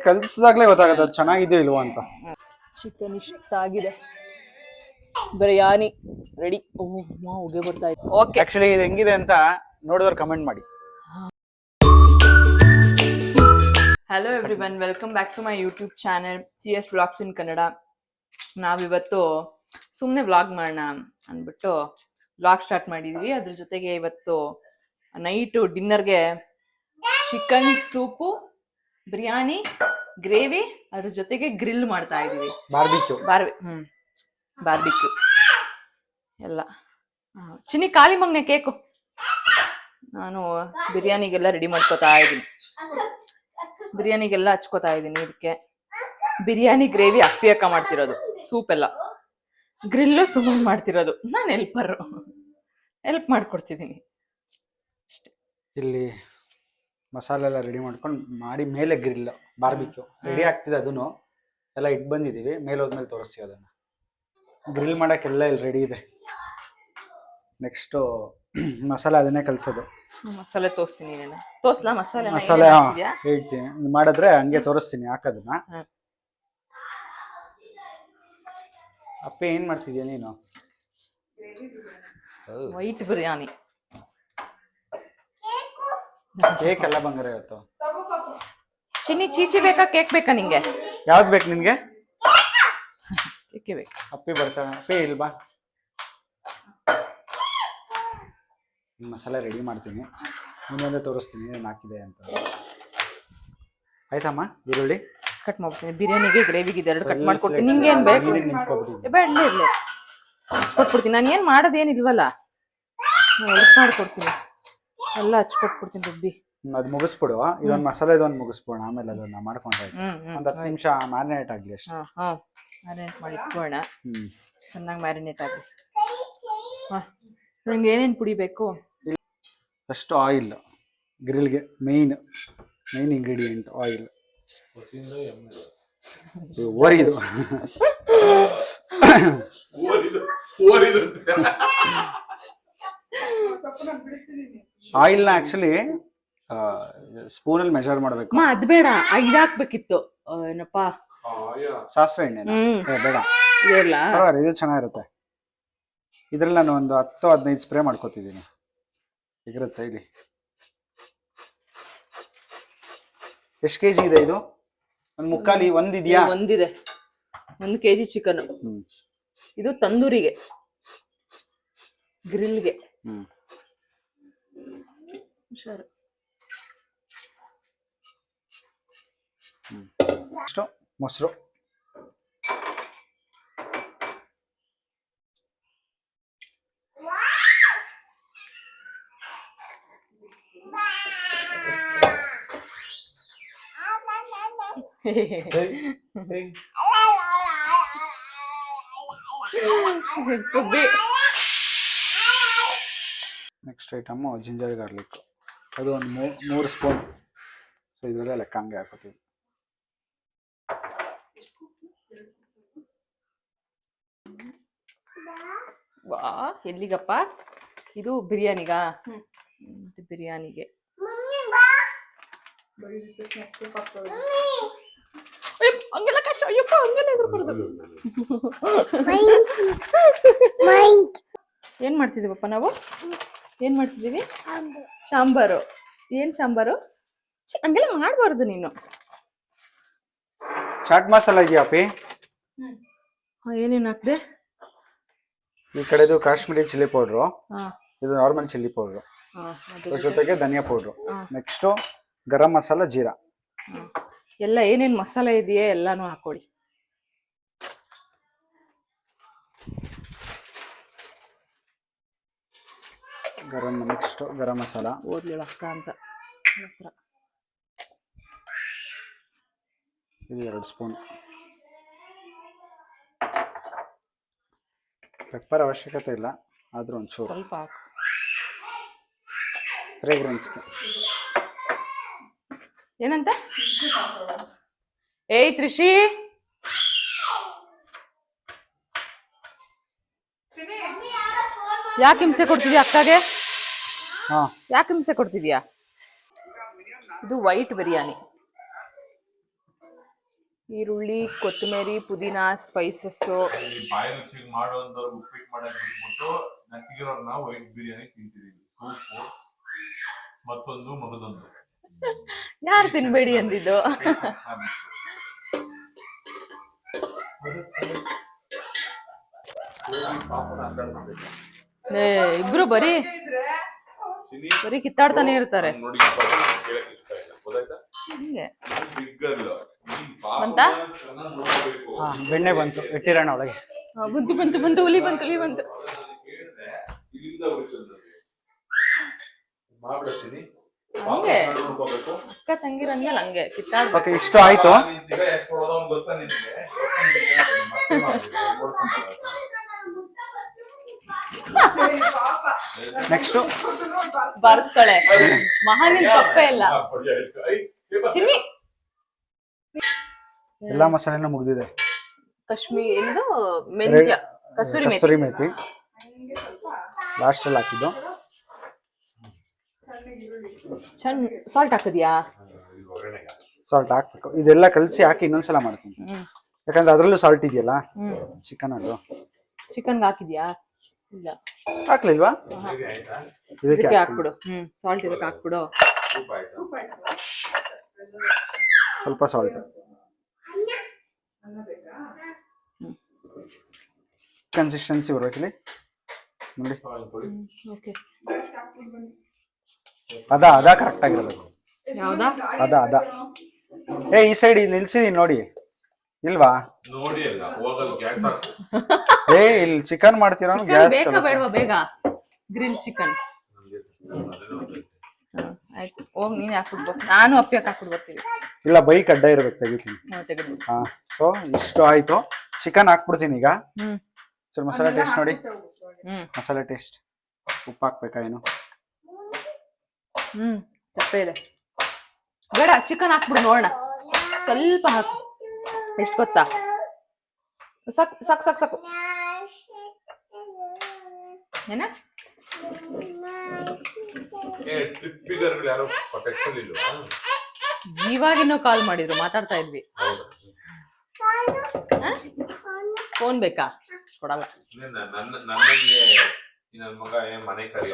ಕಲ್ಸಿದಾಗ್ಲೇ ಗೊತ್ತಾಗತ್ತೆ ಅದು ಚೆನ್ನಾಗಿದೆಯೋ ಇಲ್ವೋ ಅಂತ. ಚಿಕನ್ ಇಷ್ಟ ಆಗಿದೆ. ಬಿರಿಯಾನಿ ರೆಡಿ. ಹೋಗಿ ಬರ್ತಾ ಇದೆ. ಓಕೆ, ಆಕ್ಚುಲಿ ಇದು ಹೆಂಗಿದೆ ಅಂತ ನೋಡಿದವ್ರು ಕಮೆಂಟ್ ಮಾಡಿ. Hello everyone, welcome back to my YouTube channel CS vlogs in Kannada. ನಾವಿವತ್ತು ಸುಮ್ಮನೆ ವ್ಲಾಗ್ ಮಾಡೋಣ ಅಂದ್ಬಿಟ್ಟು ವ್ಲಾಗ್ ಸ್ಟಾರ್ಟ್ ಮಾಡಿದ್ವಿ. ಅದ್ರ ಜೊತೆಗೆ ಇವತ್ತು ನೈಟು ಡಿನ್ನರ್ಗೆ ಚಿಕನ್ ಸೂಪು, ಬಿರಿಯಾನಿ, ಗ್ರೇವಿ, ಅದ್ರ ಜೊತೆಗೆ ಗ್ರಿಲ್ ಮಾಡ್ತಾ ಇದೀವಿ. ಬಾರ್ಬಿಕ್ಯೂ ಎಲ್ಲ. ಚಿನ್ನಿ ಖಾಲಿ ಮಗ್ನೆ ಕೇಕು. ನಾನು ಬಿರಿಯಾನಿಗೆಲ್ಲ ರೆಡಿ ಮಾಡ್ಕೋತಾ ಇದ್ದೀನಿ. ಬಿರಿಯಾನಿಗೆಲ್ಲ ಹಚ್ಕೋತಾ ಇದ್ದೀನಿ. ಇದಕ್ಕೆ ಬಿರಿಯಾನಿ ಗ್ರೇವಿ ಅಪ್ಪಿ ಅಕ್ಕ ಮಾಡ್ತಿರೋದು, ಸೂಪ್ ಎಲ್ಲ. ಗ್ರಿಲ್ಲು ಸುಮ್ಮನೆ ಮಾಡ್ತಿರೋದು, ನಾನು ಹೆಲ್ಪ್ ಮಾಡ್ಕೊಡ್ತಿದ್ದೀನಿ ಅಷ್ಟೇ. ಇಲ್ಲಿ ಮಸಾಲೆ ಎಲ್ಲ ರೆಡಿ ಮಾಡ್ಕೊಂಡು ಮಾಡಿ ಮೇಲೆ ಗ್ರಿಲ್ ಬಾರ್ಬಿಕ್ಯೂ ರೆಡಿ ಆಗ್ತಿದೆ. ಅದನ್ನು ಎಲ್ಲ ಇಟ್ಟು ಬಂದಿದ್ದೀವಿ. ಮೇಲೆ ಹೋದ್ಮೇಲೆ ತೋರಿಸ್ತೀವಿ ಅದನ್ನು. ಗ್ರಿಲ್ ಮಾಡೋಕ್ಕೆಲ್ಲ ಇಲ್ಲಿ ರೆಡಿ ಇದೆ. ನೆಕ್ಸ್ಟು ಮಸಾಲೆ ಅದನ್ನೇ ಕಲಿಸೋದು. ಮಸಾಲೆ ತೋರಿಸ್ತೀನಿ. ತೋರಿಸ್ಲಾ ಮಸಾಲೆ? ಹೇಳ್ತೀನಿ, ಮಾಡಿದ್ರೆ ಹಂಗೆ ತೋರಿಸ್ತೀನಿ ಹಾಕೋದನ್ನ. ಅಪ್ಪ ಏನ್ ಮಾಡ್ತಿದ್ಯಾ ನೀನು? ವೈಟ್ ಬಿರಿಯಾನಿ. ಕೇಕ್ ಎಲ್ಲ ಬಂಗಾರ ಇವತ್ತು. ಚಿನ್ನಿ ಚೀಚಿ ಬೇಕಾ ಕೇಕ್ ಬೇಕಾ ನಿಂಗೆ? ಯಾವ್ದು ಬೇಕು ನಿನ್ಗೆ? ಕೇಕೆ ಬೇಕು. ಅಪ್ಪಿ ಬರ್ತಾನೆ. ಅಪ್ಪಿ ಇಲ್ವಾ? ಮಸಾಲೆ ರೆಡಿ ಮಾಡ್ತೀನಿ, ಮುಂದೆ ತೋರಿಸ್ತೀನಿ ಏನು ಹಾಕಿದೆ ಅಂತ. ಆಯ್ತಮ್ಮ, ಈರುಳ್ಳಿ ಕಟ್ ಮಾಡ್ತೀನಿ. ಬಿರಿಯಾನಿಗೆ ಗ್ರೇವಿಗೆ ಇದೆರಡು ಕಟ್ ಮಾಡ್ಕೊಡ್ತೀನಿ. ನಿಂಗೆ ಏನ್ ಬೇಕು? ಬೇಡ ಇಲ್ಲ ಹಚ್ಕೊಟ್ಬಿಡ್ತೀನಿ. ನಾನು ಏನ್ ಮಾಡೋದೇನಿಲ್ವಲ್ಲ, ಹೆಲ್ಪ್ ಮಾಡ್ಕೊಡ್ತೀನಿ. ಎಲ್ಲ ಹಚ್ಕೊಟ್ಬಿಡ್ತೀನಿ ರುಬ್ಬಿ. ಅದು ಮುಗಿಸ್ಬಿಡು. ಇದೊಂದು ಮಸಾಲೆ ಇದೊಂದು ಮುಗಿಸ್ಬಿಡೋಣ, ಆಮೇಲೆ ಅದನ್ನ ಮಾಡ್ಕೊಂಡ್ರೆ ಒಂದು 10 ನಿಮಿಷ ಮ್ಯಾರಿನೇಟ್ ಆಗಲಿ ಅಷ್ಟೇ. ಮ್ಯಾರಿನೇಟ್ ಮಾಡಿ ಇಟ್ಕೊಳ್ಳೋಣ. ಚೆನ್ನಾಗಿ ಮ್ಯಾರಿನೇಟ್ ಆಗಲಿ. ನಂಗೆ ಏನೇನು ಪುಡಿ ಬೇಕು? ಅಷ್ಟು ಆಯಿಲ್, ಗ್ರಿಲ್ಗೆ ಮೇನ್ ಇಂಗ್ರೀಡಿಯೆಂಟ್ ಆಯಿಲ್. ಓರಿದು ಆಯಿಲ್ನ ಆಕ್ಚುಲಿ ಸ್ಪೂನಲ್ಲಿ ಮೆಜರ್ ಮಾಡಬೇಕು. ಅದ್ ಬೇಡ, 5 ಹಾಕ್ಬೇಕಿತ್ತು. ಏನಪ್ಪಾ, ಸಾಸಿವೆ ಎಣ್ಣೆ ಬೇಡ, ಇದು ಚೆನ್ನಾಗಿರುತ್ತೆ. ಇದ್ರಲ್ಲಿ ನಾನು ಒಂದು 10-15 ಸ್ಪ್ರೇ ಮಾಡ್ಕೊತಿದ್ದೀನಿ. ಇರುತ್ತೆ ಇಲ್ಲಿ. ಎಷ್ಟು ಕೆಜಿ ಇದೆ ಇದು? ಒಂದು ಮುಕ್ಕಾಲಿ ಒಂದಿದೆಯಾ? ಒಂದಿದೆ. 1 kg ಚಿಕನ್. ಇದು ತಂದೂರಿಗೆ, ಗ್ರಿಲ್ಗೆ. ಹುಷಾರು. ಅಷ್ಟು ಮೊಸರು. Next item ginger garlic. ಅದು ಒಂದು 3 ಸ್ಪೂನ್. ಸೊ ಇದರಲ್ಲೇ ಲೆಕ್ಕ ಹಂಗೆ ಹಾಕೋತೀವಿ. ವಾ, ಎಲ್ಲಿಗಪ್ಪ ಇದು? ಬಿರಿಯಾನಿಗಾ? ಬಿರಿಯಾನಿಗೆ ಹಂಗೆಲ್ಲ ಕಷ್ಟ. ಅಯ್ಯಪ್ಪ, ಹಂಗೆಲ್ಲ ಎದುರ್ಬಾರ್ದು. ಏನ್ ಮಾಡ್ತಿದೀವಪ್ಪ ನಾವು? ಏನ್ ಮಾಡ್ತಿದೀವಿ? ಸಾಂಬಾರು. ಏನ್ ಸಾಂಬಾರು? ಹಂಗೆಲ್ಲ ಮಾಡ್ಬಾರ್ದು ನೀನು. ಚಾಟ್ ಮಸಾಲ ಇದೆಯಾ ಅಪ್ಪಿ? ಏನೇನ್ ಹಾಕ್ದೆ? ಈ ಕಡೆದು ಕಾಶ್ಮೀರಿ ಚಿಲ್ಲಿ ಪೌಡ್ರು, ಇದು ನಾರ್ಮಲ್ ಚಿಲ್ಲಿ ಪೌಡ್ರು, ಜೊತೆಗೆ ಧನಿಯಾ ಪೌಡ್ರು. ನೆಕ್ಸ್ಟ್ ಗರಂ ಮಸಾಲ, ಜೀರಾ. ಎಲ್ಲ ಏನೇನ್ ಮಸಾಲೆ ಇದೆಯಾ ಎಲ್ಲಾನು ಹಾಕೊಳ್ಳಿ. ನೆಕ್ಸ್ಟ್ ಗರಂ ಮಸಾಲ. ಓದ್ಲಿಲ್ಲ ಅಕ್ಕ ಅಂತ. ಇದು 2 ಸ್ಪೂನ್. ಪೆಪ್ಪರ್ ಅವಶ್ಯಕತೆ ಇಲ್ಲ, ಆದ್ರೂ ಒಂಚೂರು ಸ್ವಲ್ಪ ಹಾಕು. ಫ್ರೇಗ್ರೆನ್ಸ್ಗೆ. ಏನಂತ? ಏಯ್ ತ್ರಿಷಿ, ಯಾಕೆ ಹಿಂಸೆ ಕೊಡ್ತಿದ್ಯಾ ಅಕ್ಕಗೆ? ಯಾಕೆ ಹಿಂಸೆ ಕೊಡ್ತಿದ್ಯಾ? ಇದು ವೈಟ್ ಬಿರಿಯಾನಿ. ಈರುಳ್ಳಿ, ಕೊತ್ತಂಬರಿ, ಪುದೀನ, ಸ್ಪೈಸಸ್ಸು. ಈ ಬಾಯಿ ರುಚಿಗೆ ಮಾಡುವಂತವ್ರು ಉಪ್ಪಿಟ್ಟು ಮಾಡಕ್ ಬಿಟ್ಬಿಟ್ಟು ನಟ್ಟಿಗಿರೋರ್ನ ವೈಟ್ ಬಿರಿಯಾನಿ ತಿಂತಿದೀವಿ. ಸೂಪು ಮತ್ತೊಂದು ಮಗದೊಂದು. ಯಾರು ತಿನ್ಬೇಡಿ ಅಂದಿದ್ದು? ಏ ಇಬ್ರು ಬರೀ ಕಿತ್ತಾಡ್ತಾನೆ ಇರ್ತಾರೆ. ಹಿಂಗೆ ಬಂತಾ? ಬೆಣ್ಣೆ ಬಂತು, ಇಟ್ಟಿರೋಣ ಒಳಗೆ. ಬಂತು ಬಂತು ಬಂತು, ಹುಲಿ ಬಂತು, ಹುಲಿ ಬಂತು. ಹಂಗೆ ಅಕ್ಕ ತಂಗಿರಂದ್ಮೇಲೆ ಹಂಗೆ ಕಿತ್ತಾಡ್ಬೇಕು. ಇಷ್ಟು ಆಯ್ತು. ನೆಕ್ಸ್ಟ್ ಬಾರಿಸ್ತಾಳೆ. ಮಹಾನಿನ್ ತಪ್ಪೇ ಇಲ್ಲ. ಚಿನ್ನಿ ಎಲ್ಲಾ ಮಸಾಲೆನೂ ಮುಗ್ದಿದೆ. ಕಾಶ್ಮೀರಿ ಏನದು ಮೆಂತ್ಯ, ಕಸೂರಿ ಮೇಥಿ ಲಾಸ್ಟ್ ಅಲ್ಲಿ ಹಾಕಿದ್ದು. ಚಂದ ಸಾಲ್ಟ್ ಹಾಕಿದ್ಯಾ? ಸಾಲ್ಟ್ ಹಾಕ್ಬೇಕು. ಇದೆಲ್ಲ ಕಲಸಿ ಹಾಕಿ ಇನ್ನೊಂದ್ಸಲ ಮಾಡ್ತೀನಿ, ಯಾಕಂದ್ರೆ ಅದ್ರಲ್ಲೂ ಸಾಲ್ಟ್ ಇದೆಯಲ್ಲ ಚಿಕನ್. ಅದು ಚಿಕನ್ಗೆ ಹಾಕಿದ್ಯಾ? ಇಲ್ಲ ಹಾಕ್ಲಿಲ್ವಾ? ಇದಕ್ಕೆ ಹಾಕ್ಬಿಡು. ಸಾಲ್ಟ್ ಇದಕ್ಕೆ ಹಾಕ್ಬಿಡು. ಸ್ವಲ್ಪ ಸಾಲ್ಟ್. ಕನ್ಸಿಸ್ಟೆನ್ಸಿ ಬರ್ಬೇಕಿಲ್ಲಿ ನೋಡಿ. ಓಕೆ, ಅದ ಕರೆಕ್ಟ್ ಆಗಿರ್ಬೇಕು. ಯಾವ್ದಾ? ಅದ ಈ ಸೈಡ್ ನಿಲ್ಸಿದೀನಿ ನೋಡಿ, ಇಲ್ವಾ? ನೋಡಿ ಅಲ್ಲ ಹೋಗಲ್ ಗ್ಯಾಸ್ ಹಾಕು. ಇಲ್ಲಿ ಚಿಕನ್ ಮಾಡ್ತೀರಾ? ಗ್ಯಾಸ್ ಬೇಕಾ ಬೇಡವಾ? ಬೇಗ ಗ್ರಿಲ್ ಚಿಕನ್. ಆಯ್ತು, ಹೋಗ್ ನೀನ್ ಹಾಕ್ಬಿಡ್ಬೇಕು. ನಾನು ಅಪ್ಪಿಯಕ್ ಹಾಕ್ಬಿಡ್ ಬರ್ತೀವಿ. ಇಲ್ಲ, ಬೈಕ್ ಅಡ್ಡ ಇರ್ಬೇಕು, ತೆಗಿತೀನಿ. ತೆಗೆದ್ಬಿಡು. ಹಾ, ಸೊ ಇಷ್ಟು ಆಯ್ತು. ಚಿಕನ್ ಹಾಕ್ಬಿಡ್ತೀನಿ ಈಗ. ಸರ್ ಮಸಾಲೆ ಟೇಸ್ಟ್ ನೋಡಿ. ಮಸಾಲೆ ಟೇಸ್ಟ್ ಉಪ್ಪು ಹಾಕ್ಬೇಕಾ ಏನು? ತಪ್ಪೇ ಇದೆ. ಬೇಡ, ಚಿಕನ್ ಹಾಕ್ಬಿಡು ನೋಡೋಣ. ಸ್ವಲ್ಪ ಹಾಕು. ಎಷ್ಟು ಗೊತ್ತಾ? ಸಾಕು ಸಾಕು ಸಾಕು ಸಾಕು. ಏನ ಇವಾಗಿನ್ನೂ ಕಾಲ್ ಮಾಡಿದ್ರು, ಮಾತಾಡ್ತಾ ಇದ್ವಿ. ಫೋನ್ ಬೇಕಾ? ಕೊಡಲ್ಲ. ನನ್ನ ಮಗ ಮನೆ ಕರಿ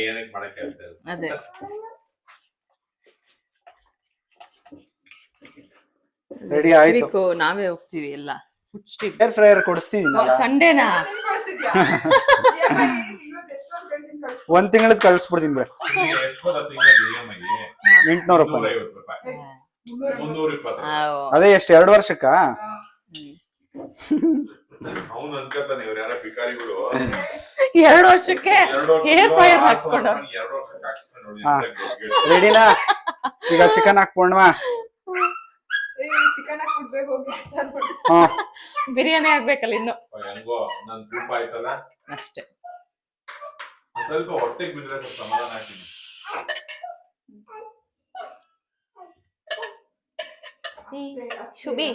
ಏನಕ್ಕೆ ಮಾಡಕ್ಕೆ ಅದೇ ರೆಡಿ ಆಯ್ತು. ನಾವೇ ಹೋಗ್ತೀವಿ ಎಲ್ಲ. ಫುಡ್ ಸ್ಟ್ರೀಟ್ ಏರ್ ಫ್ರೈಯರ್ ಕೊಡಿಸ್ತೀನಿ. ಸಂಡೇನಾ? ಒಂದ್ ತಿಂಗಳದ್ ಕಳ್ಸ್ಬಿಡ್ತೀನಿ ಬಿಡ. 800 ರೂಪಾಯಿ. ಅದೇ ಎಷ್ಟು, 2 ವರ್ಷಕ್ಕ? ಅವನು ಅನ್ಕೋತಾನೆ ಇವ್ರು ಯಾರ ಭಿಕಾರಿಗಳು 2 ವರ್ಷಕ್ಕೆ ಹೇರ್ ಫ್ರೈಯರ್ ಹಾಕ್ಸ್ಕೊಂಡು. ರೆಡಿನಾ? ಈಗ ಚಿಕನ್ ಹಾಕ್ಕೊಂಡ್ವಾ? ಚಿಕನ್ ಹಾಕ್ಬಿಡ್ಬೇಕು. ಬಿರಿಯಾನಿ ಆಗ್ಬೇಕಲ್ಲ ಇನ್ನು. ಹೆಂಗೋ ನನ್ ತುಪ್ಪ ಆಯ್ತಲ್ಲ ಅಷ್ಟೇ. ಸ್ವಲ್ಪ ಹೊಟ್ಟೆಗೆ ಬಿದ್ರೆ ಸ್ವಲ್ಪ ಸಮಾಧಾನ ಆಗ್ತೀನಿ. ಶುಭಿ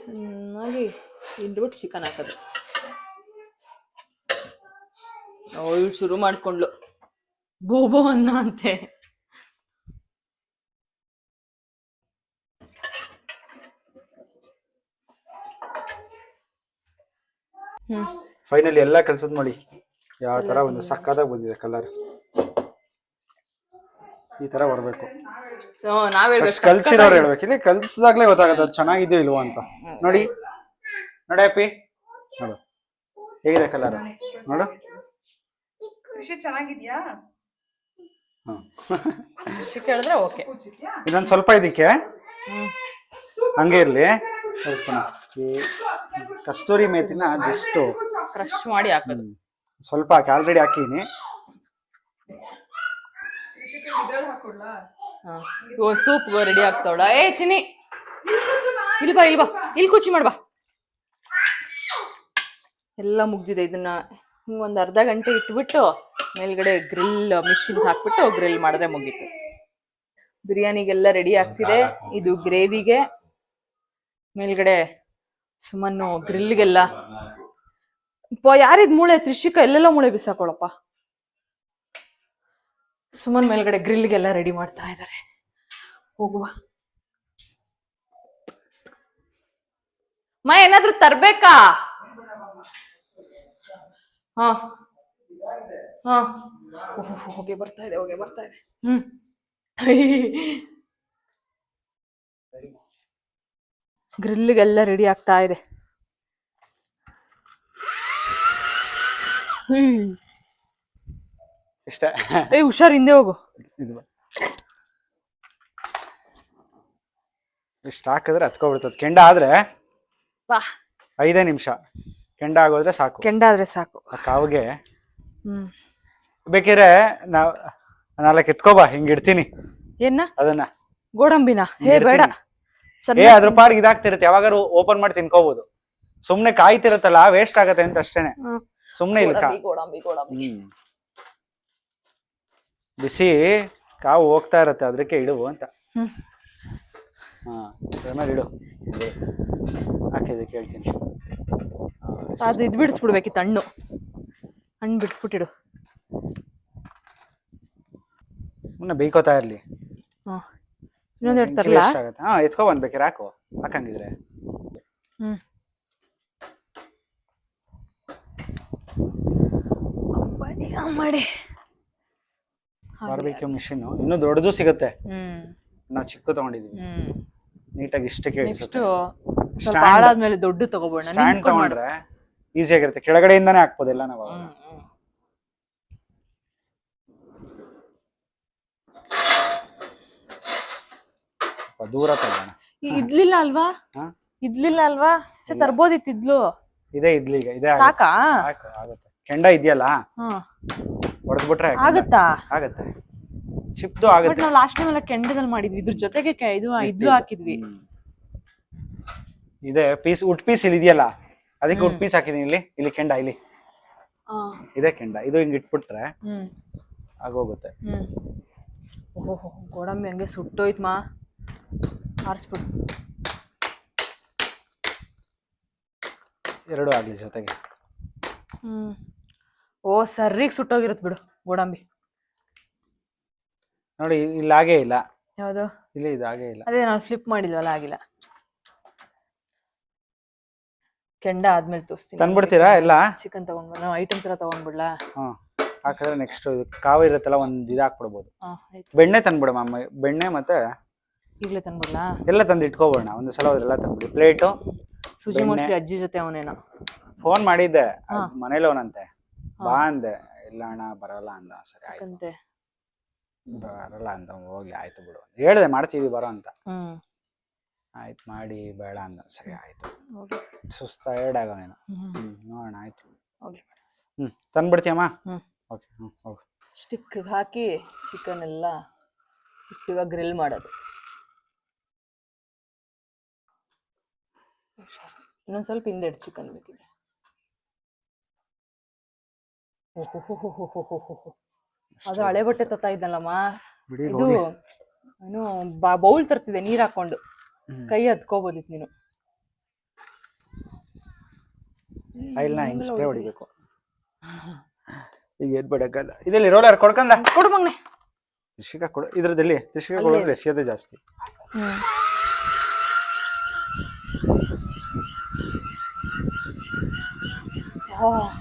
ಚೆನ್ನಾಗಿ ಹಿಂಡ್ಬಿಟ್ಟು ಚಿಕನ್ ಹಾಕೋದು. ಅವಳು ಶುರು ಮಾಡ್ಕೊಂಡ್ಲು ಬೋಬೋ ಅನ್ನ ಅಂತೆ. ಫೈನಲಿ ಎಲ್ಲ ಕಲ್ಸದ್ ನೋಡಿ ಯಾವ ತರ ಒಂದು ಸಕ್ಕದಾಗಿ ಬಂದಿದೆ ಕಲರ್. ಈ ತರ ಬರ್ಬೇಕು. ನಾವ್ ಹೇಳ್ಬೇಕು, ಕಲ್ಸಿರೋರು ಹೇಳ್ಬೇಕು. ಇಲ್ಲಿ ಕಲ್ಸಿದಾಗ್ಲೇ ಗೊತ್ತಾಗತ್ತೆ ಅದು ಚೆನ್ನಾಗಿದೆಯೋ ಇಲ್ವೋ ಅಂತ. ನೋಡಿ ನೋಡಿ ಅಪ್ಪಿ, ನೋಡು ಹೇಗಿದೆ ಕಲರ್ ನೋಡು. ಚೆನ್ನಾಗಿದ್ಯಾ? ಕೇಳಿದ್ರೆ ಓಕೆ. ಇದೊಂದು ಸ್ವಲ್ಪ ಇದಕ್ಕೆ ಹಂಗೆ ಇರ್ಲಿ. ಈ ಕಸ್ತೂರಿ ಮೇಥಿನ ಜಸ್ಟ್ ಕ್ರಶ್ ಮಾಡಿ ಹಾಕೋದು. ಸ್ವಲ್ಪ ಹಾಕಿ, ಆಲ್ರೆಡಿ ಹಾಕಿನಿ. ಸೂಪ್ ರೆಡಿ ಆಗ್ತಾವಳ. ಏ ಚಿನ್ನಿ ಇಲ್ಬಾ ಇಲ್ಬಾ, ಇಲ್ಲಿ ಕುಚಿ ಮಾಡ್ಬಾ. ಎಲ್ಲ ಮುಗ್ದಿದೆ. ಇದನ್ನ ಹಿಂಗೊಂದು ಅರ್ಧ ಗಂಟೆ ಇಟ್ಬಿಟ್ಟು ಮೇಲ್ಗಡೆ ಗ್ರಿಲ್ ಮಿಷಿನ್ ಹಾಕ್ಬಿಟ್ಟು ಗ್ರಿಲ್ ಮಾಡಿದ್ರೆ ಮುಗೀತು. ಬಿರಿಯಾನಿಗೆಲ್ಲ ರೆಡಿ ಆಗ್ತಿದೆ. ಇದು ಗ್ರೇವಿಗೆ. ಮೇಲ್ಗಡೆ ಸುಮ್ಮನೆ ಗ್ರಿಲ್ಗೆಲ್ಲ ಯಾರಿದ್ ಮೂಳೆ? ತ್ರಿಷಿಕಾ ಎಲ್ಲೆಲ್ಲ ಮೂಳೆ ಬಿಸಾಕೊಳಪ್ಪ. ಸುಮನ್ ಮೇಲ್ಗಡೆ ಗ್ರಿಲ್ಗೆಲ್ಲ ರೆಡಿ ಮಾಡ್ತಾ ಇದ್ದಾರೆ. ಹೋಗುವ. ಏನಾದ್ರೂ ತರ್ಬೇಕಾ? ಹಾ ಹಾ ಹೋಗಿ ಬರ್ತಾ ಇದೆ. ಗ್ರಿಲ್ಗೆಲ್ಲ ರೆಡಿ ಆಗ್ತಾ ಇದೆ. ಇಷ್ಟ. ಹುಷಾರ್, ಹಿಂದೆ ಹೋಗು. ಇಷ್ಟ ಹಾಕಿದ್ರೆ ಹತ್ಕೊಬಿಡ್ತದ. ಕೆಂಡ ಆದ್ರೆ 5 ನಿಮಿಷ. ಕೆಂಡ ಆಗೋದ್ರೆ ಸಾಕು. ಕೆಂಡ ಆದ್ರೆ ಸಾಕು. ಆ ಕಾವಿಗೆ ಬೇಕಿದ್ರೆ ನಾವ್ 4 ಎತ್ಕೋಬಾ, ಹಿಂಗ್ ಇಡ್ತೀನಿ. ಏನ ಅದನ್ನ ಗೋಡಂಬಿನ? ಬೇಡ, ಅದ್ರ ಪಾಡಿಗೆ ಇದಾಗ್ತಿರುತ್ತೆ. ಯಾವಾಗಾರು ಓಪನ್ ಮಾಡಿ ತಿನ್ಕೋಬಹುದು. ಸುಮ್ನೆ ಕಾಯ್ತಿರುತ್ತಲ್ಲ, ವೇಸ್ಟ್ ಆಗತ್ತೆ ಅಂತ ಅಷ್ಟೇನೆ. ಸುಮ್ನೆ ಇಲ್ಲ. ಬಿಸಿ ಕಾವು ಹೋಗ್ತಾ ಇರತ್ತೆ, ಅದಕ್ಕೆ ಇಡು ಅಂತ. ಇಡು ಹಾಕಿದೆ ಕೇಳ್ತೀನಿ. ಅದು ಇದು ಬಿಡಿಸ್ಬಿಡ್ಬೇಕಿತ್ತು, ಹಣ್ಣು ಬಿಡಿಸ್ಬಿಟ್ಟಿಡು. ಸುಮ್ಮನೆ ಬೇಯ್ಕೋತಾ ಇರ್ಲಿ. ಇನ್ನೊಂದು ಹೇಳ್ತಾರಲ್ಲ, ಎತ್ಕೊ ಬಂದ್ಬೇಕಿರ ಹಾಕು, ಹಾಕಂಗಿದ್ರೆ. ಮಾಡಿ ಬಾರ್ಬಿಕ್ಯೂ ಮಿಷಿನ್ ಇನ್ನೂ ದೊಡ್ಡದು ಸಿಗುತ್ತೆ. ನಾವು ಚಿಕ್ಕ ತಗೊಂಡಿದೀವಿ. ನೀಟಾಗಿ ಇಷ್ಟಕ್ಕೆ ಆದ್ಮೇಲೆ ದೊಡ್ಡ ತಗೋಬೋಣ. ಸ್ಟ್ಯಾಂಡ್ ತಗೊಂಡ್ರೆ ಈಸಿ ಆಗಿರುತ್ತೆ. ಕೆಳಗಡೆಯಿಂದಾನೇ ಹಾಕ್ಬೋದೆಲ್ಲ ನಾವು. ದೂರ ತಗೋಣ. ಇದ್ಲಿಲ್ಲ ಅಲ್ವಾ? ತರ್ಬೋದಿತ್ತು ಇದ್ಲು. ಇದೆ ಇದ್ಲಿ, ಈಗ ಇದೆ. ಸಾಕಾ? ಆಗುತ್ತೆ. ಕೆಂಡ ಇದೆಯಲ್ಲ, ಹೊಡೆದ್ಬಿಟ್ರೆ ಆಗತ್ತಾ? ಆಗತ್ತೆ. ಚಿಪ್ದು ಆಗುತ್ತೆ. ನಾವು ಲಾಸ್ಟ್ ಟೈಮ್ ಎಲ್ಲ ಕೆಂಡದಲ್ಲಿ ಮಾಡಿದ್ವಿ, ಇದ್ರ ಜೊತೆಗೆ ಇದ್ಲು ಹಾಕಿದ್ವಿ. ಇದೆ ಪೀಸ್, ಉಟ್ ಪೀಸ್ ಇಲ್ಲಿ ಇದೆಯಲ್ಲ, ಅದಕ್ಕೆ ಉಟ್ ಪೀಸ್ ಹಾಕಿದೀನಿ. ಇಲ್ಲಿ ಕೆಂಡ, ಇಲ್ಲಿ ಇದೆ ಕೆಂಡ. ಇದು ಹಿಂಗ್ ಇಟ್ಬಿಟ್ರೆ ಆಗೋಗುತ್ತೆ. ಓಹೋ, ಗೋಡಂಬಿ ಹಂಗೆ ಸುಟ್ಟೋಯ್ತು. ಆರಿಸ್ಬಿಡು. 2 ಆಗ್ಲಿ ಜೊತೆಗೆ. ಸರ್ರಿಗೆ ಸುಟ್ಟೋಗಿರುತ್ತೆ ಬಿಡು ಗೋಡಂಬಿ. ನೋಡಿ, ಇಲ್ಲಿ ಆಗೇ ಇಲ್ಲ. ಯಾವ್ದು? ಇಲ್ಲಿ ಇದು ಆಗೇ ಇಲ್ಲ. ಅದೇ ನಾನು ಫ್ಲಿಪ್ ಮಾಡಿದ್ವಲ್ಲ, ಆಗಿಲ್ಲ. ಕೆಂಡ ಆದ್ಮೇಲೆ ತೋರಿಸ್ತೀನಿ. ತಂದ್ಬಿಡ್ತೀರಾ ಎಲ್ಲ? ಚಿಕನ್ ತಗೊಂಡ್ಬಿಡ, ಐಟಮ್ಸ್ ಎಲ್ಲ ತಗೊಂಡ್ಬಿಡ್ಲಾ? ಹಾಕಿದ್ರೆ ನೆಕ್ಸ್ಟ್ ಕಾವು ಇರುತ್ತಲ್ಲ, ಒಂದ್ ಇದು ಹಾಕ್ಬಿಡ್ಬೋದು. ಬೆಣ್ಣೆ ತಂದ್ಬಿಡಮ್ಮ. ಬೆಣ್ಣೆ ಮತ್ತೆ ಈಗಲೇ ತಂದ್ಬಿಡ್ಲಾ? ಎಲ್ಲ ತಂದು ಇಟ್ಕೋಬೋಣ. ಒಂದು ಸಲ ಎಲ್ಲ ತಂದ್ಬಿಡಿ. ಪ್ಲೇಟು, ಸುಜಿ ಮೋಸ್ಟ್ಲಿ ಅಜ್ಜಿ ಜೊತೆ ಅವನೇನೋ ಫೋನ್ ಮಾಡಿದ್ದೆ, ಮನೇಲಿ ಅವನಂತೆ. ಬಾ ಅಂದೆ. ಇಲ್ಲ ಅಣ್ಣ ಬರಲ್ಲ ಅಂದ. ಸರಿ ಆಯ್ತು, ಬರಲ್ಲ ಅಂತ. ಹೋಗ್ಲಿ ಆಯ್ತು ಬಿಡು, ಹೇಳ್ದೆ ಮಾಡ್ತಿದ್ವಿ ಬರೋ ಅಂತ. ಆಯ್ತು, ಮಾಡಿ ಬೇಡ ಅಂದ. ಸರಿ ಆಯ್ತು, ಸುಸ್ತ ಎರಡಾಗವನೇನು. ನೋಡೋಣ, ಆಯ್ತು. ತಂದ್ಬಿಡ್ತೀಯಮ್ಮ? ಓಕೆ, ಹೋಗು. ಸ್ಟಿಕ್ ಹಾಕಿ ಚಿಕನ್ ಎಲ್ಲ ಇವಾಗ ಗ್ರಿಲ್ ಮಾಡೋದು. ಇನ್ನೊಂದ್ ಸ್ವಲ್ಪ ಹಿಂದೆ ಚಿಕನ್ ಬೇಕಿದೆ. ಅದು ಹಳೆ ಬಟ್ಟೆ ತತ್ತಾ ಇದ್ದಲ್ಲಮ್ಮ, ಇದು ಏನು ಬೌಲ್ ತರ್ತಿದೆ ನೀರ್ ಹಾಕೊಂಡು. ಕೈ ಹತ್ಕೋಬೋದಿತ್ತು ನೀನು. ಹಿಂಗ್ ಸ್ಪ್ರೇ ಹೊಡಿಬೇಕು. ಈಗ ಏನ್ ಬೇಡಕ್ಕಲ್ಲ. ಇದೆಲ್ಲಿ ರೋಲರ್ ಕೊಡ್ಕಂದ ಕೊಡು ಮಗ್ನೆ. ತ್ರಿಷಿಕಾ ಕೊಡು. ಇದ್ರದಲ್ಲಿ ತ್ರಿಷಿಕಾ ಕೊಡೋದ್ರೆ ಎಸೆಯೋದೇ ಜಾಸ್ತಿ.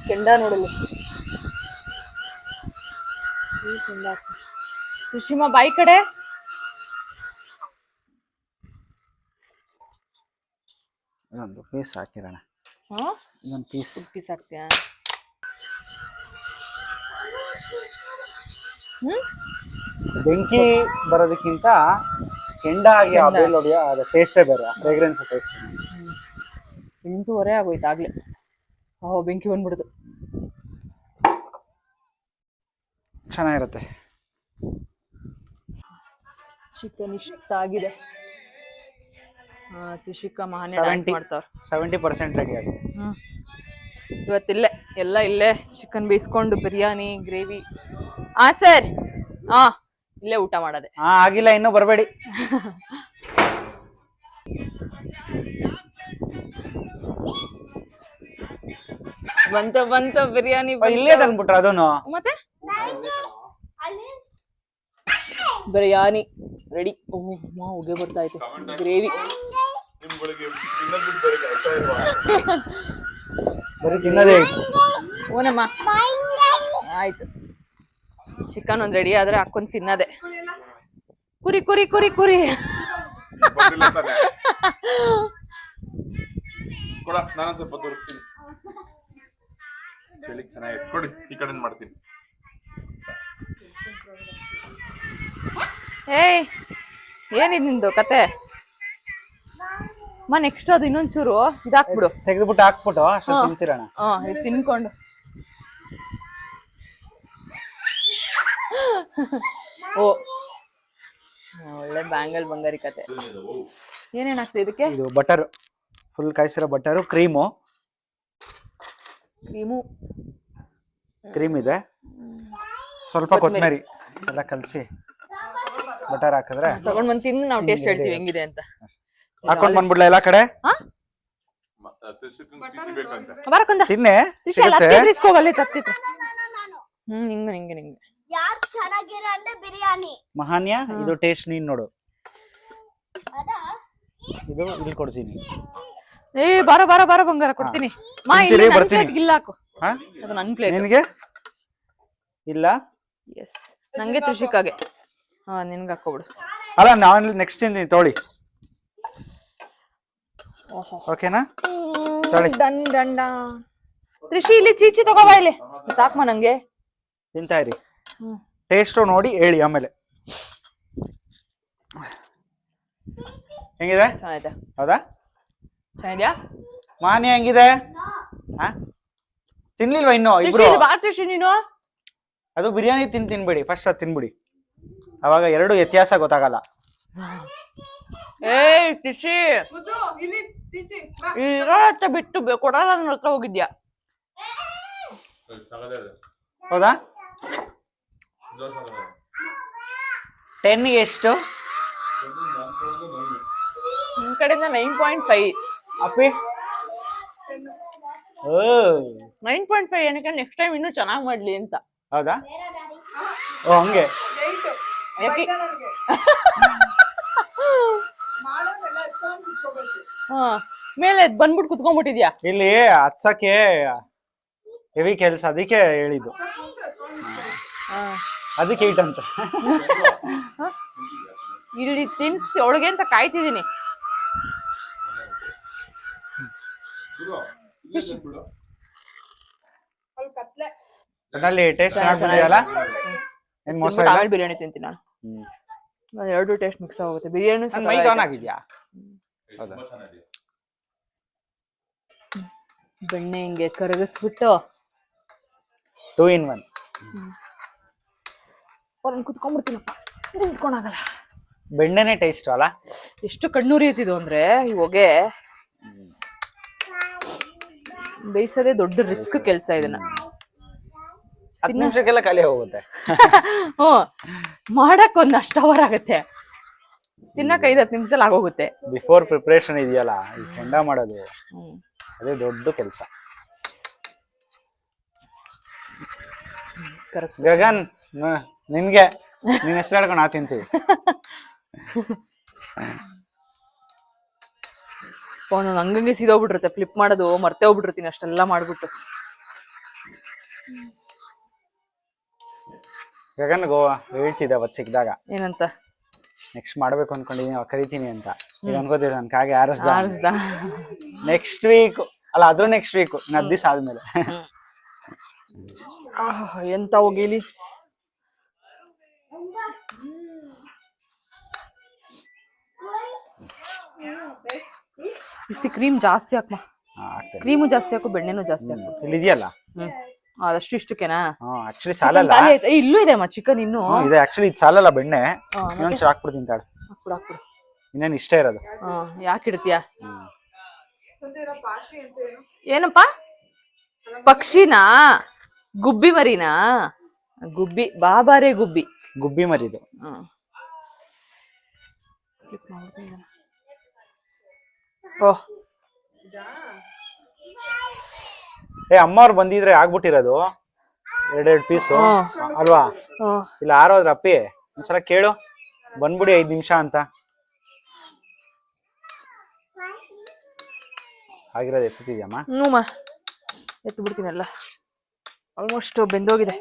ಕೆಂಡ ನೋಡಲು. ಸುಶೀಮಾ ಬಾಯಿ ಕಡೆ. ಒಂದು ಪೀಸ್ ಹಾಕಿರೋಣ. ಇನ್ನೊಂದು ಪೀಸ್ ಹಾಕ್ತೀಯಾ? ಬೆಂಕಿ ಬರೋದಕ್ಕಿಂತ ಕೆಂಡ ಆಗಿ ಆಬೇಲ್ ಹೊಡಿಯೋ ಅದು ಟೇಸ್ಟೇ ಬೇರೆ. Fragrance taste. 8:30 ಆಗೋಯ್ತು ಆಗ್ಲೇ. ಬೆಂಕಿ ಬಂದ್ಬಿಡ್ತು. ಚೆನ್ನಾಗಿರುತ್ತೆ. ಚಿಕನ್ ಇಷ್ಟ ಆಗಿದೆ. ತ್ರಿಷಿಕಾ ಮಹಾನೆ ಡ್ಯಾನ್ಸ್ ಮಾಡ್ತಾವ್ರ. 70% ರೆಡಿ ಆಗಿದೆ. ಇವತ್ತಿಲ್ಲೇ ಎಲ್ಲ ಇಲ್ಲೇ ಚಿಕನ್ ಬೇಯಿಸ್ಕೊಂಡು ಬಿರಿಯಾನಿ ಗ್ರೇವಿ. ಸರ್ ಇಲ್ಲೇ ಊಟ ಮಾಡೋದೆ. ಆಗಿಲ್ಲ, ಇನ್ನೂ ಬರಬೇಡಿ. ಬಂತು ಬಂತು ಬಿರಿಯಾನಿ ಇಲ್ಲೇ ತಂದ್ಬಿಟ್ರ ಅದನ್ನು ಮತ್ತೆ ಬಿರಿಯಾನಿ ರೆಡಿ. ಓಹ್ ಹೊಗೆ ಬರ್ತಾ ಐತೆ. ಗ್ರೇವಿ ನಿಮ್ಗಳಿಗೆ ತಿನ್ನೋದು ಬೇರೆ ಕೆಲಸ ಇಲ್ವಾ? ಬರೀ ತಿನ್ನೋದೇ ಐತಿ. ಓನಮ್ಮ ಆಯ್ತು. ಚಿಕನ್ ಒಂದ್ ರೆಡಿ ಆದ್ರೆ ಹಾಕೊಂಡ್ ತಿನ್ನದೆ. ಕುರಿ ಕುರಿ ಕುರಿ ಕುರಿ ಬಂದಿಲ್ಲ ತಾನೆ? ಕೊಡ, ನಾನೊಂದ್ ಸ್ವಲ್ಪ ದೊರಕ್ತೀನಿ. ಚಳಿಗ್ ಚೆನ್ನಾಗಿ ಕೊಡಿ, ಈ ಕಡೆ ಮಾಡ್ತೀನಿ. ಏಯ್ ಏನಿದ್ ನಿಂದು ಕತೆ? ನೆಕ್ಸ್ಟ್ ಅದು ಇನ್ನೊಂಚೂರು ಇದಾಕ್ಬಿಡು. ತೆಗೆದ್ಬಿಟ್ಟು ಹಾಕ್ಬಿಟ್ಟು ಅಷ್ಟು ತಿಂತೀರಣ. ಇದು ತಿನ್ಕೊಂಡು ಓ ಒಳ್ಳೆ ಬ್ಯಾಂಗಲ್ ಬಂಗಾರಿ ಕತೆ. ಏನೇನ್ ಹಾಕ್ತಿದೆ ಇದಕ್ಕೆ? ಇದು ಬಟರ್, ಫುಲ್ ಕಾಯಿಸಿರೋ ಬಟರು, ಕ್ರೀಮು ಕ್ರೀಮ್ ಇದೆ, ಸ್ವಲ್ಪ ಕೊತ್ತಂಬರಿ ಎಲ್ಲ ಕಲಸಿ ಬಟರ್ ಹಾಕಿದ್ರೆ ತಗೊಂಡ್ ಬಂದ್ ತಿಂದು ನಾವು ಟೇಸ್ಟ್ ಹೇಳ್ತೀವಿ ಹೆಂಗಿದೆ ಅಂತ. ಹಾಕೊಂಡ್ ಬಂದ್ಬಿಡ್ಲ ಎಲ್ಲಾ ಕಡೆ ಬರಕೊಂಡ ತಿನ್ನೆ ಇಸ್ಕೋಗಲ್ಲಿ ತತ್ತಿತ್ತು. ಹಿಂಗ ಹಿಂಗ ಹಿಂಗ ಯಾರು ಚೆನ್ನಾಗಿರೋ ಅಂದ್ರೆ ಬಿರಿಯಾನಿ ಮಹಾನ್ಯ. ಇದು ಟೇಸ್ಟ್ ನೀನ್ ನೋಡು, ಇದು ಇಲ್ಲಿ ಕೊಡ್ತೀನಿ. ಏ ಬಾರ ಬಾರ ಬಾರ ಬಂಗಾರ ಕೊಡ್ತೀನಿ. ಇಲ್ಲ ಹಾಕು, ಅದು ನನ್ ಪ್ಲೇಟ್. ನಿನ್ಗೆ ಇಲ್ಲ? ಎಸ್, ನಂಗೆ ತ್ರಿಷಿಕಾಗೆ. ನಿನ್ಗೆ ಹಾಕೋಬಿಡು. ಅಲ್ಲ ನಾನು ನೆಕ್ಸ್ಟ್ ತಿಂತೀನಿ ತೊಳಿ. ಓಕೆನಾ? ದಂಡ ದಂಡ. ತ್ರಿಷಿ ಇಲ್ಲಿ ಚೀಚಿ ತಗೋಬಾ, ಇಲ್ಲಿ ಸಾಕ್ಮ ನಂಗೆ. ತಿಂತಾ ಇರಿ, ಟೇಸ್ಟ್ ನೋಡಿ ಹೇಳಿ ಆಮೇಲೆ. ಹೆಂಗಿದೆ? ಹೌದಾ? ಚೆನ್ನಾಗಿದ್ಯಾ? ಮಾನ್ಯ ಹೆಂಗಿದೆ? ತಿನ್ಲಿಲ್ವಾ ಇನ್ನು ಇಬ್ರು? ತ್ರಿಷಿ ನೀನು ಅದು ಬಿರಿಯಾನಿ ತಿನ್ಬಿಡಿ, ಫಸ್ಟ್ ಅದು ತಿನ್ಬಿಡಿ, ಅವಾಗ ಎರಡು ವ್ಯತ್ಯಾಸ ಗೊತ್ತಾಗಲ್ಲ. ಏಯ್ ಟಿಶಿ ಇರೋತ್ತ ಬಿಟ್ಟು ಕೊಡಲ್ಲ ನನ್ನ ಹತ್ರ ಹೋಗಿದ್ಯಾ? ಹೌದಾ? 10ಗೆ ಎಷ್ಟು? ನಿಮ್ ಕಡೆಯಿಂದ 9.5. ಅಪ್ಪಿ 9.5 ಏನಕ್ಕೆ? ನೆಕ್ಸ್ಟ್ ಟೈಮ್ ಇನ್ನೂ ಚೆನ್ನಾಗಿ ಮಾಡ್ಲಿ ಅಂತ. ಹೌದಾ? ಓ ಹಂಗೆ. ಮೇಲೆ ಬಂದ್ಬಿಟ್ಟು ಕುತ್ಕೊಂಡ್ಬಿಟ್ಟಿದ್ಯಾ? ಇಲ್ಲಿ ಹಚ್ಚಕ್ಕೆ ಹೆವಿ ಕೆಲ್ಸ, ಅದಕ್ಕೆ ಹೇಳಿದ್ದು. ಅದಕ್ಕೆ ಈಟ್ ಅಂತ. ಇಲ್ಲಿ ತಿನ್ಸಿ ಒಳಗೆ ಅಂತ ಕಾಯ್ತಿದ್ದೀನಿ. ಒಟ್ನಲ್ಲಿ ಟೇಸ್ಟ್ ಚೆನ್ನಾಗಿದೆಯಲ್ಲ? ಏನ್ ಮೋಸ ಇಲ್ಲ? ಆಮೇಲೆ ಬಿರಿಯಾನಿ ತಿಂತೀನಿ ನಾನು. ನಾನು ಎರಡು ಟೇಸ್ಟ್ ಮಿಕ್ಸ್ ಆಗುತ್ತೆ. ಬಿರಿಯಾನಿ ಮೈಕ್ ಆನ್ ಆಗಿದ್ಯಾ? ಹೌದಾ? ಬೆಣ್ಣೆ ಹಿಂಗೆ ಕರಗಿಸ್ಬಿಟ್ಟು 2 in 1. ಕುತ್ಕೊಂಡ್ಬಿಡ್ತೀನಪ್ಪ, ನಿಂತ್ಕೊಳಗಲ್ಲ. ಬೆಣ್ಣೆನೆ ಟೇಸ್ಟ್ ಅಲ್ಲ? ಎಷ್ಟು ಕಣ್ಣೂರಿ ಐತಿದು ಅಂದ್ರೆ ಈ ಹೊಗೆ. ಬೇಯಿಸೋದೇ ದೊಡ್ಡ ರಿಸ್ಕ್ ಕೆಲ್ಸ ಇದನ್ನ. 10 ನಿಮಿಷಕ್ಕೆಲ್ಲ ಖಾಲಿ ಹೋಗುತ್ತೆ. ಮಾಡಕ್ ಒಂದ್ ಅಷ್ಟು ಅವರ್ ಆಗತ್ತೆ, ತಿನ್ನಕ್ 5-10 ನಿಮಿಷದಲ್ಲಿ ಆಗೋಗುತ್ತೆ. ಬಿಫೋರ್ ಪ್ರಿಪರೇಷನ್ ಇದೆಯಲ್ಲ, ಈ ಕೆಂಡ ಮಾಡೋದು ಅದೇ ದೊಡ್ಡ ಕೆಲಸ. ಗಗನ್, ನಿನ್ಗೆ ನಿನ್ ಹೆಸರು ಹೇಳ್ಕೊಂಡು ನಾ ತಿಂತೀವಿ. ಒಂದೊಂದು ಹಂಗಂಗೆ ಸೀದೋಗ್ಬಿಟ್ಟಿರುತ್ತೆ, ಫ್ಲಿಪ್ ಮಾಡೋದು ಮರ್ತೇ ಹೋಗ್ಬಿಟ್ಟಿರ್ತೀನಿ ಅಷ್ಟೆಲ್ಲ ಮಾಡ್ಬಿಟ್ಟು. ಗಗನ್ ಹೇಳ್ತಿದ್ದೆ ಅವತ್ತು ಸಿಕ್ಕಿದಾಗ, ಏನಂತ? ನೆಕ್ಸ್ಟ್ ಮಾಡ್ಬೇಕು ಅನ್ಕೊಂಡಿದೀನಿ, ಕರಿತೀನಿ ಅಂತ. ಈಗ ಅನ್ಕೋತೀರ ನನ್ ಕಾಗೆ ಆರಿಸ್ದ. ನೆಕ್ಸ್ಟ್ ವೀಕ್ ಅಲ್ಲ, ಅದ್ರ ನೆಕ್ಸ್ಟ್ ವೀಕ್ 10 ದಿವಸ ಆದ್ಮೇಲೆ. ಎಂತ ಹೋಗಿಲಿ. ಇಷ್ಟು ಕ್ರೀಮ್ ಜಾಸ್ತಿ ಹಾಕ್ಮ. ಕ್ರೀಮು ಜಾಸ್ತಿ ಹಾಕು, ಬೆಣ್ಣೆನೂ ಜಾಸ್ತಿ ಹಾಕು. ಇಲ್ಲಿ ಇದೆಯಲ್ಲ, ಅದಷ್ಟು ಇಷ್ಟಕ್ಕೆನಾ? ಆಕ್ಚುಲಿ ಸಾಲಲ್ಲ. ಇಲ್ಲೂ ಇದೆ ಚಿಕನ್ ಇನ್ನೂ ಇದೆ. ಆಕ್ಚುಲಿ ಇದು ಸಾಲಲ್ಲ ಬೆಣ್ಣೆ. ಇನ್ನೊಂದು ಹಾಕ್ಬಿಡ್ತೀನಿ ತಾಳು. ಹಾಕ್ಬಿಡು. ಇನ್ನೇನು ಇಷ್ಟ ಇರೋದು. ಯಾಕೆ ಇಡ್ತೀಯಾ? ಏನಪ್ಪಾ? ಪಕ್ಷಿನಾ? ಗುಬ್ಬಿ ಮರಿನಾ? ಗುಬ್ಬಿ, ಬಾಬಾರೇ ಗುಬ್ಬಿ. ಗುಬ್ಬಿ ಮರಿದು. ಓಹ್ ಅಮ್ಮವ್ರು ಬಂದಿದ್ರೆ ಆಗ್ಬಿಟ್ಟಿರೋದು 2 ಪೀಸು ಅಲ್ವಾ? ಇಲ್ಲ ಆರೋದ್ರ ಅಪ್ಪಿ ಒಂದ್ಸಲ ಕೇಳು ಬಂದ್ಬಿಡಿ 5 ನಿಮಿಷ ಅಂತ. ಆಗಿರೋದು ಎತ್ತಿದ್ಯಮ್ಮ? ಹ್ಞೂಮ್ಮ ಎತ್ತು ಬಿಡ್ತೀನಲ್ಲ, ಆಲ್ಮೋಸ್ಟ್ ಬೆಂದೋಗಿದೆ.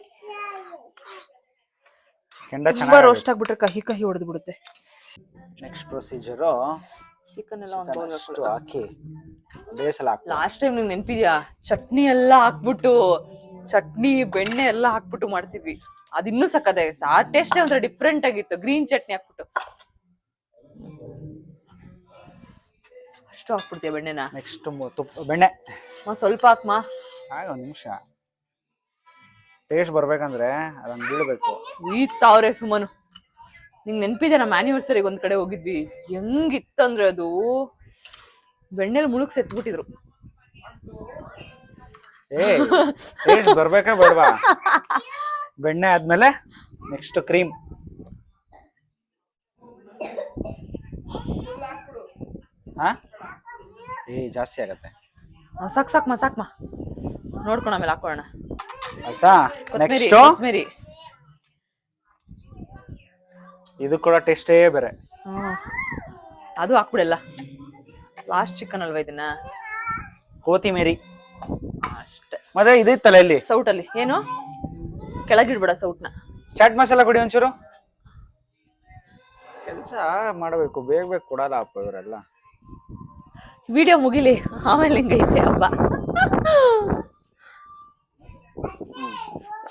ಕೆಂಡ ತುಂಬಾ ಚೆನ್ನಾಗಿ ರೋಸ್ಟ್ ಆಗ್ಬಿಟ್ರೆ ಕಹಿ ಕಹಿ ಹೊಡೆದು ಬಿಡುತ್ತೆ. ನೆಕ್ಸ್ಟ್ ಪ್ರೊಸೀಜರು ಚಿಕನ್ ಎಲ್ಲ ಒಂದು ಬೌಲ್ ಅಷ್ಟು ಹಾಕಿ ಅದೇ ಸಲ ಹಾಕ್ಬೇಕು. ಲಾಸ್ಟ್ ಟೈಮ್ ನಿಂಗೆ ನೆನಪಿದ್ಯಾ? ಚಟ್ನಿ ಎಲ್ಲ ಹಾಕ್ಬಿಟ್ಟು, ಚಟ್ನಿ ಬೆಣ್ಣೆ ಎಲ್ಲ ಹಾಕ್ಬಿಟ್ಟು ಮಾಡ್ತಿದ್ವಿ. ಅದಿನ್ನೂ ಸಕ್ಕತ್ತಾಗಿತ್ತು. ಆ ಟೇಸ್ಟೇ ಒಂಥರ ಡಿಫ್ರೆಂಟ್ ಆಗಿತ್ತು. ಗ್ರೀನ್ ಚಟ್ನಿ ಹಾಕ್ಬಿಟ್ಟು ಅಷ್ಟು ಹಾಕ್ಬಿಡ್ತೀಯ ಬೆಣ್ಣೆನ? ನೆಕ್ಸ್ಟ್ ತುಪ್ಪ ಬೆಣ್ಣೆ ಸ್ವಲ್ಪ ಹಾಕ್ಮಾ. ಒಂದು ನಿಮಿಷ ಟೇಸ್ಟ್ ಬರ್ಬೇಕಂದ್ರೆ ಅದನ್ನ ಬೀಳ್ಬೇಕು. ಈತಾವ್ರೆ ಸುಮನು, ನಿಂಗೆ ನೆನಪಿದೆ ನಮ್ಮ ಆನಿವರ್ಸರಿಗೆ ಒಂದ್ ಕಡೆ ಹೋಗಿದ್ವಿ, ಹೆಂಗಿತ್ತಂದ್ರೆ ಅದು ಬೆಣ್ಣೆಲಿ ಮುಳುಗ್ಸಿ ಎತ್ಬಿಟ್ಟಿದ್ರು. ಟೇಸ್ಟ್ ಬರ್ಬೇಕಾ ಬೇಡವಾ? ಬೆಣ್ಣೆ ಆದ್ಮೇಲೆ ನೆಕ್ಸ್ಟ್ ಕ್ರೀಮ್. ಹಾ ಜಾಸ್ತಿ ಆಗತ್ತೆ. ಸಾಕ್ಮಾ ನೋಡ್ಕೊಂಡು ಆಮೇಲೆ ಹಾಕೋಣ ಆಯ್ತಾ? ನೆಕ್ಸ್ಟ್ ಕೊತ್ಮಿರಿ. ಇದು ಕೂಡ ಟೇಸ್ಟೇ ಬೇರೆ. ಅದು ಹಾಕ್ಬಿಡಲ್ಲ. ಲಾಸ್ಟ್ ಚಿಕನ್ ಅಲ್ವಾ ಇದನ್ನ? ಕೊತ್ತಿಮೇರಿ ಅಷ್ಟೇ. ಮತ್ತೆ ಇದಿತ್ತಲ್ಲ ಇಲ್ಲಿ ಸೌಟಲ್ಲಿ ಏನು ಕೆಳಗಿಡ್ಬೇಡ ಸೌಟ್ನ. ಚಾಟ್ ಮಸಾಲ ಕೊಡಿ ಒಂಚೂರು. ಕೆಲಸ ಮಾಡಬೇಕು, ಬೇಗ ಕೊಡಲ್ಲ ಅಪ್ಪ ಇವರೆಲ್ಲ. ವಿಡಿಯೋ ಮುಗಿಲಿ ಆಮೇಲೆ ಹಿಂಗೈತೆ ಹಬ್ಬ.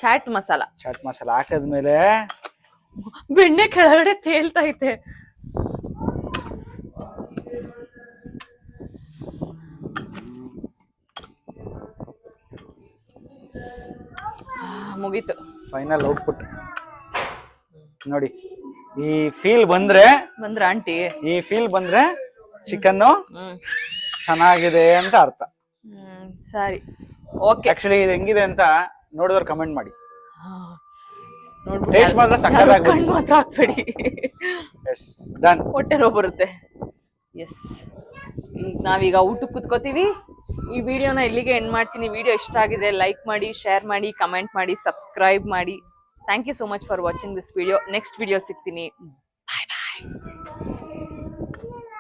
ಚಾಟ್ ಮಸಾಲ ಹಾಕದ್ಮೇಲೆ ಬೆಣ್ಣೆ ಕೆಳಗಡೆ ತೇಲ್ತಾ ಐತೆ. ಮುಗೀತು. ಫೈನಲ್ ಔಟ್ಪುಟ್ ನೋಡಿ. ಈ ಫೀಲ್ ಬಂದ್ರೆ ಆಂಟಿ, ಈ ಫೀಲ್ ಬಂದ್ರೆ ಚಿಕನ್ನು ಚೆನ್ನಾಗಿದೆ ಅಂತ ಅರ್ಥ. ಸರಿ, ಓಕೆ. ಆಕ್ಚುಲಿ ಇದು ಹೆಂಗಿದೆ ಅಂತ ನೋಡಿದವ್ರು ಕಮೆಂಟ್ ಮಾಡಿ. ನೋಡ್ಬಿಟ್ಟು ಟೇಸ್ಟ್ ಮಾತ್ರ ಸಕ್ಕತ್ತಾಗಿ ಕಣ್ಣು ಮಾತ್ರ ಹಾಕ್ಬೇಡಿ, ಡನ್. ಹೊಟ್ಟೆ ನೋವು ಬರುತ್ತೆ. ಎಸ್, ಈಗ ನಾವೀಗ ಊಟಕ್ಕೆ ಕುತ್ಕೋತೀವಿ. ಈ ವಿಡಿಯೋನ ಇಲ್ಲಿಗೆ ಎಂಡ್ ಮಾಡ್ತೀನಿ. ವಿಡಿಯೋ ಇಷ್ಟ ಆಗಿದೆ ಲೈಕ್ ಮಾಡಿ, ಶೇರ್ ಮಾಡಿ, ಕಮೆಂಟ್ ಮಾಡಿ, ಸಬ್ಸ್ಕ್ರೈಬ್ ಮಾಡಿ. Thank you so much for watching this video. Next video ಸಿಗ್ತೀನಿ. ಬಾಯ್ ಬಾಯ್.